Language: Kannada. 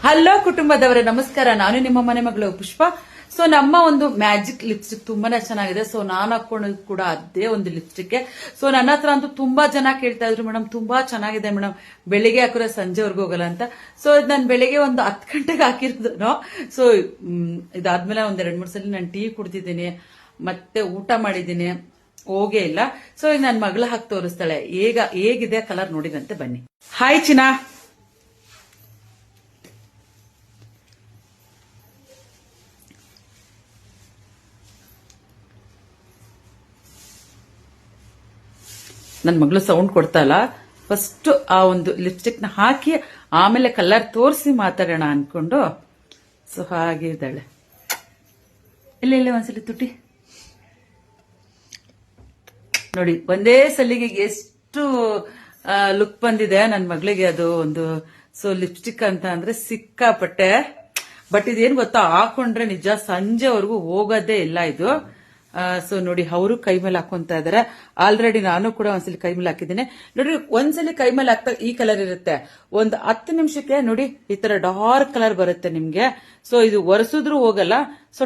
ಹಲೋ ಕುಟುಂಬದವರೇ, ನಮಸ್ಕಾರ. ನಾನು ನಿಮ್ಮ ಮನೆ ಮಗಳು ಪುಷ್ಪ. ಸೊ ನಮ್ಮ ಒಂದು ಮ್ಯಾಜಿಕ್ ಲಿಪ್ಸ್ಟಿಕ್ ತುಂಬಾನೇ ಚೆನ್ನಾಗಿದೆ. ಸೊ ನಾನು ಹಾಕೊಂಡಿದ್ ಕೂಡ ಅದೇ ಒಂದು ಲಿಪ್ಸ್ಟಿಕ್. ಸೊ ನನ್ನ ಹತ್ರ ಅಂತೂ ತುಂಬಾ ಜನ ಕೇಳ್ತಾ ಇದ್ರು, ಮೇಡಮ್ ತುಂಬಾ ಚೆನ್ನಾಗಿದೆ ಮೇಡಮ್, ಬೆಳಿಗ್ಗೆ ಹಾಕಿದ್ರೆ ಸಂಜೆವರೆಗೂ ಹೋಗಲ್ಲ ಅಂತ. ಸೊ ನಾನು ಬೆಳಿಗ್ಗೆ ಒಂದು 10 ಗಂಟೆಗೆ ಹಾಕಿರೋದು. ಸೊ ಇದಾದ್ಮೇಲೆ ಒಂದ್ 2-3 ಸಲ ನಾನು ಟೀ ಕುಡ್ದಿದ್ದೀನಿ, ಮತ್ತೆ ಊಟ ಮಾಡಿದ್ದೀನಿ, ಹೋಗೇ ಇಲ್ಲ. ಸೊ ಈಗ ನನ್ನ ಮಗಳ ಹಾಕಿ ತೋರಿಸ್ತಾಳೆ ಹೇಗಿದೆ ಕಲರ್ ನೋಡಿದಂತೆ ಬನ್ನಿ. ಹಾಯ್ ಚಿನಾ. ನನ್ನ ಮಗಳು ಸೌಂಡ್ ಕೊಡ್ತಾ ಇಲ್ಲ. ಫಸ್ಟ್ ಆ ಒಂದು ಲಿಪ್ಸ್ಟಿಕ್ ನ ಹಾಕಿ ಆಮೇಲೆ ಕಲರ್ ತೋರಿಸಿ ಮಾತಾಡೋಣ ಅನ್ಕೊಂಡು. ಸೊ ಹಾಗೆ ಇದ್ದಾಳೆ. ಇಲ್ಲ ಒಂದ್ಸಲಿ ತುಟಿ ನೋಡಿ, ಒಂದೇ ಸಲಿಗೆ ಎಷ್ಟು ಲುಕ್ ಬಂದಿದೆ ನನ್ನ ಮಗಳಿಗೆ. ಅದು ಒಂದು ಸೊ ಲಿಪ್ಸ್ಟಿಕ್ ಅಂತ ಅಂದ್ರೆ ಸಿಕ್ಕಾಪಟ್ಟೆ. ಬಟ್ ಇದೇನ್ ಗೊತ್ತಾ, ಹಾಕೊಂಡ್ರೆ ನಿಜ ಸಂಜೆವರೆಗೂ ಹೋಗೋದೇ ಇಲ್ಲ ಇದು. ಸೊ ನೋಡಿ, ಅವರು ಕೈ ಮೇಲೆ ಹಾಕೊಂತ ಇದಾರೆ. ಆಲ್ರೆಡಿ ನಾನು ಕೂಡ ಒಂದ್ಸಲಿ ಕೈ ಮೇಲೆ ಹಾಕಿದ್ದೀನಿ. ನೋಡಿ, ಒಂದ್ಸಲಿ ಕೈ ಮೇಲೆ ಹಾಕ್ತಾ ಈ ಕಲರ್ ಇರುತ್ತೆ, ಒಂದು 10 ನಿಮಿಷಕ್ಕೆ ನೋಡಿ ಈ ತರ ಡಾರ್ಕ್ ಕಲರ್ ಬರುತ್ತೆ ನಿಮ್ಗೆ. ಸೊ ಇದು ಒರೆಸಿದ್ರು ಹೋಗಲ್ಲ. ಸೊ